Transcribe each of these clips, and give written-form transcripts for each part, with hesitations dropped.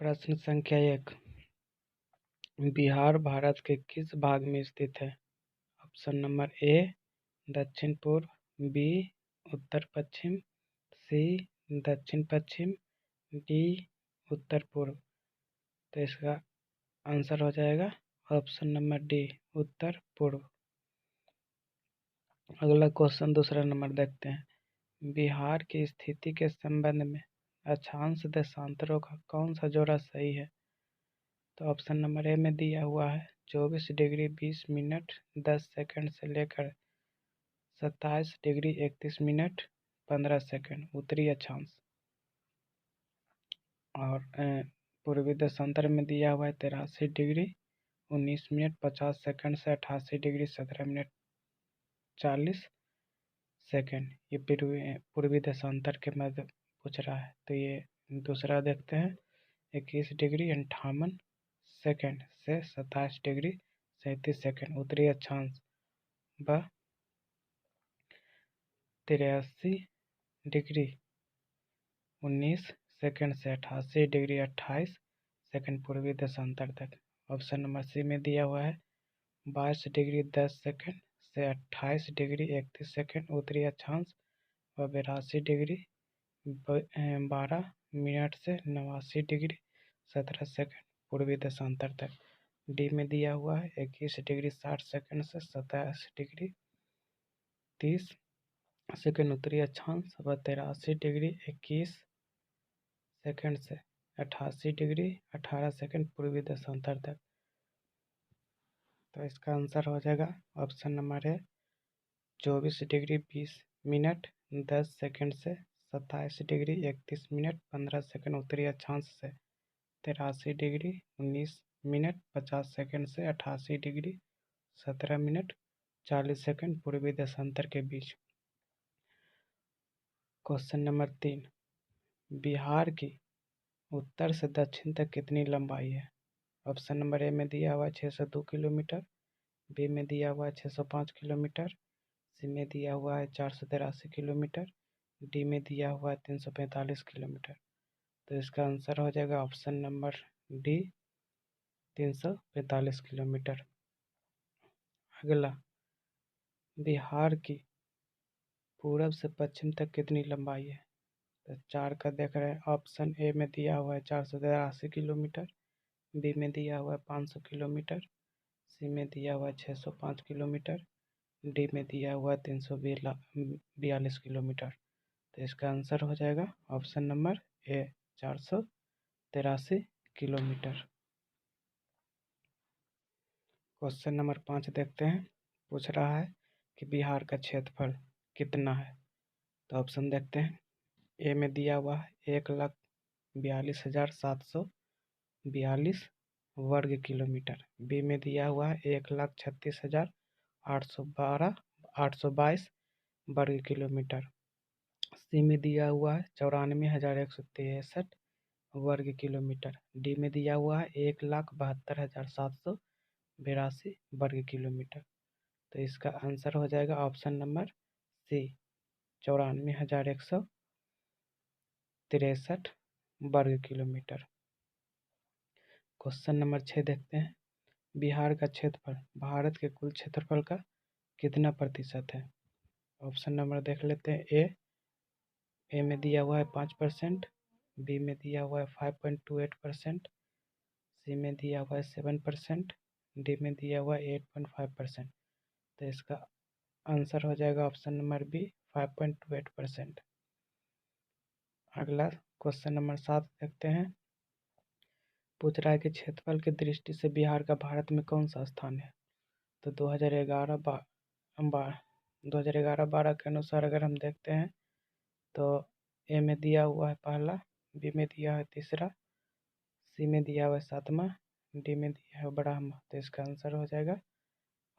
प्रश्न संख्या 1। बिहार भारत के किस भाग में स्थित है? ऑप्शन नंबर ए दक्षिण पूर्व, बी उत्तर पश्चिम, सी दक्षिण पश्चिम, डी उत्तर पूर्व। तो इसका आंसर हो जाएगा ऑप्शन नंबर डी उत्तर पूर्व। अगला क्वेश्चन दूसरा नंबर देखते हैं। बिहार की स्थिति के संबंध में अक्षांश देशांतरों का कौन सा जोड़ा सही है? तो ऑप्शन नंबर ए में दिया हुआ है 24 डिग्री 20 मिनट 10 सेकंड से लेकर 27 डिग्री 31 मिनट 15 सेकंड उत्तरी अक्षांश। और पूर्वी देशांतर में दिया हुआ है 83 डिग्री 19 मिनट 50 सेकंड से 88 डिग्री 17 मिनट 40 सेकंड। ये पूर्वी देशांतर के मध्य पूछ रहा है। तो ये दूसरा देखते हैं 21 डिग्री 58 सेकंड से 27 डिग्री 37 सेकंड उत्तरी अक्षांश व 83 डिग्री 19 सेकंड से 88 डिग्री 28 सेकंड पूर्वी देशांतर तक। ऑप्शन नंबर सी में दिया हुआ है 22 डिग्री 10 सेकंड से 28 डिग्री 31 सेकंड उत्तरी अक्षांश व 82 डिग्री 12 मिनट से 89 डिग्री 17 सेकंड पूर्वी देशांतर तक। डी में दिया हुआ है 21 डिग्री 60 सेकंड से 27 डिग्री 30 सेकंड उत्तरी अक्षांश व 83 डिग्री 21 सेकंड से 88 डिग्री 18 सेकंड पूर्वी देशांतर तक। तो इसका आंसर हो जाएगा option number A 24 degree 20 minute 10 second से 27 डिग्री 31 मिनट 15 सेकंड उत्तरी अक्षांश से 83 डिग्री 19 मिनट 50 सेकंड से 88 डिग्री 17 मिनट 40 सेकंड पूर्वी देशांतर के बीच। Question number 3। बिहार की उत्तर से दक्षिण तक कितनी लंबाई है? ऑप्शन नंबर ए में दिया हुआ है 602 किलोमीटर, बी में दिया हुआ है 605 किलोमीटर, सी में दिया हुआ है 483 किलोमीटर, डी में दिया हुआ है 345 किलोमीटर। तो इसका आंसर हो जाएगा ऑप्शन नंबर डी 345 किलोमीटर। अगला, बिहार की पूरब से पश्चिम तक कितनी लंबाई है? तो 4 का देख रहे हैं। ऑप्शन ए में दिया हुआ है 483 किलोमीटर, बी में दिया हुआ है 500 किलोमीटर, सी में दिया हुआ है 605 किलोमीटर, डी में दिया हुआ है 342 किलोमीटर। तो इसका आंसर हो जाएगा option number A 483 kilometre. Question number 5 देखते हैं। पूछ रहा है कि बिहार का क्षेत्रफल कितना है? तो ऑप्शन देखते हैं। ए में दिया हुआ है 1,42,742 वर्ग किलोमीटर, बी में दिया हुआ है 1,36,822 वर्ग किलोमीटर, सी में दिया हुआ है 94,163 वर्ग किलोमीटर, डी में दिया हुआ है 1,72,782 वर्ग किलोमीटर। तो इसका आंसर हो जाएगा ऑप्शन नंबर सी 94,163 वर्ग किलोमीटर। क्वेश्चन नंबर 6 देखते हैं। बिहार का क्षेत्रफल भारत के कुल क्षेत्रफल का कितना प्रतिशत है? ऑप्शन नंबर देख लेते हैं। ए में दिया हुआ है 5%, बी में दिया हुआ है 5.28%, सी में दिया हुआ है 7%, डी में दिया हुआ है 8.5%। तो इसका आंसर हो जाएगा ऑप्शन नंबर बी 5.28%। अगला क्वेश्चन नंबर 7 देखते हैं। पूछ रहा है कि क्षेत्रफल की दृष्टि से बिहार का भारत में कौन सा स्थान है? तो 2011-12 के अनुसार अगर हम देखते हैं तो ए में दिया हुआ है पहला, बी में दिया है तीसरा, सी में दिया हुआ है 7वां, डी में दिया है बराहमा। तो इसका आंसर हो जाएगा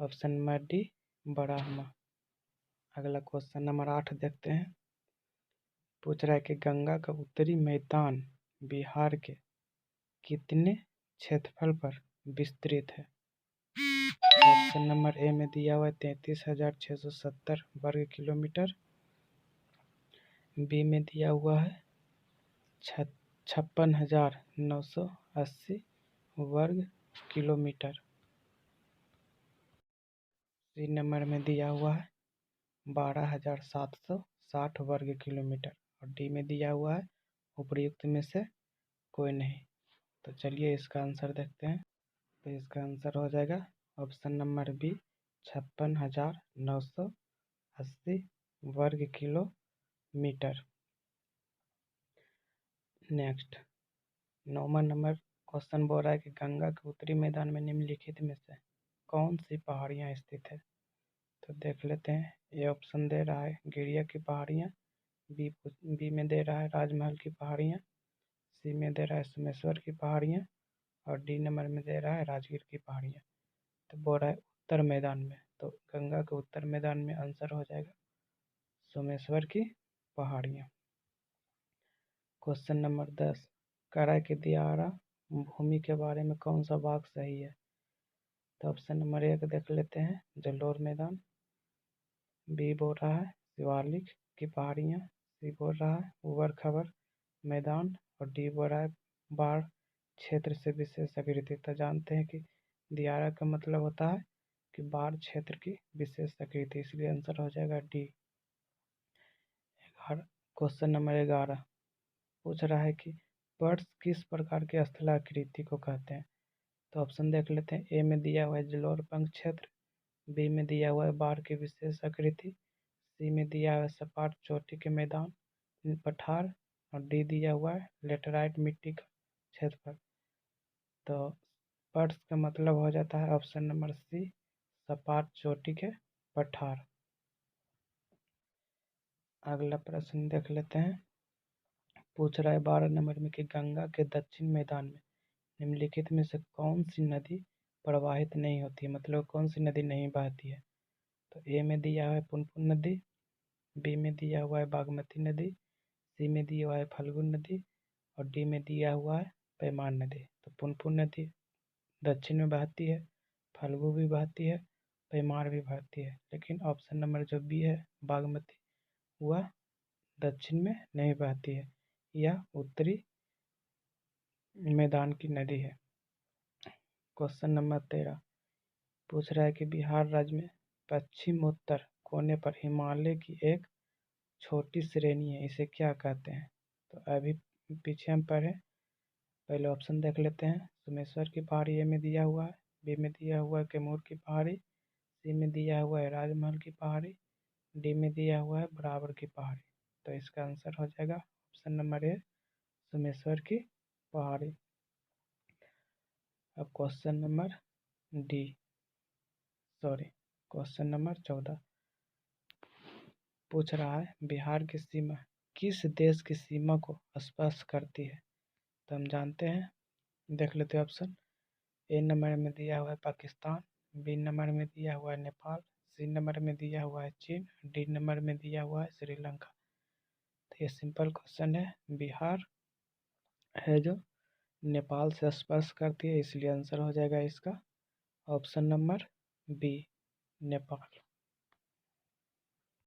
ऑप्शन नंबर डी बराहमा। अगला क्वेश्चन नंबर 8 देखते हैं। पूछ रहा है कि गंगा का उत्तरी मैदान बिहार के कितने क्षेत्रफल पर विस्तृत है? ऑप्शन नंबर ए में दिया हुआ है 33,670 वर्ग किलोमीटर, बी में दिया हुआ है 56,980 वर्ग किलोमीटर। सी नंबर में दिया हुआ है 12,760 वर्ग किलोमीटर और डी में दिया हुआ है उपयुक्त में से कोई नहीं। तो चलिए इसका आंसर देखते हैं। तो इसका आंसर हो जाएगा ऑप्शन नंबर बी 56,980 वर्ग किलोमीटर। नेक्स्ट 9वां नंबर क्वेश्चन बोल रहा है कि गंगा के उत्तरी मैदान में निम्नलिखित में से कौन सी पहाड़ियाँ स्थित है। तो देख लेते हैं। ये ऑप्शन दे रहा है गिरिया की पहाड़ियाँ, बी में दे रहा है राजमहल की पहाड़ियाँ, सी में दे रहा है सोमेश्वर की पहाड़ियाँ और डी नंबर में दे रहा है राजगीर की पहाड़ियाँ। तो बोल रहा है उत्तर मैदान में, तो गंगा के उत्तर मैदान में आंसर हो जाएगा सोमेश्वर की पहाड़ियाँ। क्वेश्चन नंबर 10 कह रहा है कि दियारा भूमि के बारे में कौन सा भाग सही है। तो ऑप्शन नंबर 1 देख लेते हैं जलोढ़ मैदान, बी बोल रहा है शिवालिक की पहाड़ियाँ, सी बोल रहा है ऊबड़ खाबड़ मैदान और डी बोल रहा है बाढ़ क्षेत्र से विशेष आकृति। तो जानते हैं कि दियारा का मतलब होता है कि बाढ़ क्षेत्र की विशेष आकृति, इसलिए आंसर हो जाएगा डी। क्वेश्चन नंबर 11 पूछ रहा है कि पर्स किस प्रकार की स्थलाकृति को कहते हैं। तो ऑप्शन देख लेते हैं। ए में दिया हुआ है जलोढ़ पंख क्षेत्र, बी में दिया हुआ है बाढ़ की विशेष आकृति, सी में दिया हुआ है सपाट चोटी के मैदान पठार और डी दिया हुआ है लेटराइट मिट्टी का क्षेत्रफल। तो पर्स का मतलब हो जाता है ऑप्शन नंबर सी सपाट चोटी के पठार। अगला प्रश्न देख लेते हैं। पूछ रहा है 12 नंबर में कि गंगा के दक्षिण मैदान में निम्नलिखित में से कौन सी नदी प्रवाहित नहीं होती है, मतलब कौन सी नदी नहीं बहती है। तो ए में दिया हुआ है पुनपुन नदी, बी में दिया हुआ है बागमती नदी, सी में दिया हुआ है फल्गु नदी और डी में दिया हुआ है पैमान नदी। तो पुनपुन नदी दक्षिण में बहती है, फल्गु भी बहती है, पैमार भी बहती है, लेकिन ऑप्शन नंबर जो बी है बागमती वह दक्षिण में नहीं बहती है, यह उत्तरी मैदान की नदी है। क्वेश्चन नंबर 13 पूछ रहा है कि बिहार राज्य में पश्चिमोत्तर कोने पर हिमालय की एक छोटी श्रेणी है, इसे क्या कहते हैं। तो अभी पीछे हम पढ़े, पहले ऑप्शन देख लेते हैं। सोमेश्वर की पहाड़ी ए में दिया हुआ है, बी में दिया हुआ है कैमूर की पहाड़ी, सी में दिया हुआ है राजमहल की पहाड़ी, डी में दिया हुआ है बराबर की पहाड़ी। तो इसका आंसर हो जाएगा ऑप्शन नंबर ए सोमेश्वर की पहाड़ी। अब क्वेश्चन नंबर क्वेश्चन नंबर 14 पूछ रहा है बिहार की सीमा किस देश की सीमा को स्पर्श करती है। तो हम जानते हैं, देख लेते हैं ऑप्शन। ए नंबर में दिया हुआ है पाकिस्तान, बी नंबर में दिया हुआ है नेपाल, सी नंबर में दिया हुआ है चीन, डी नंबर में दिया हुआ है श्रीलंका। तो ये सिंपल क्वेश्चन है, बिहार है जो नेपाल से स्पर्श करती है, इसलिए आंसर हो जाएगा इसका ऑप्शन नंबर बी नेपाल।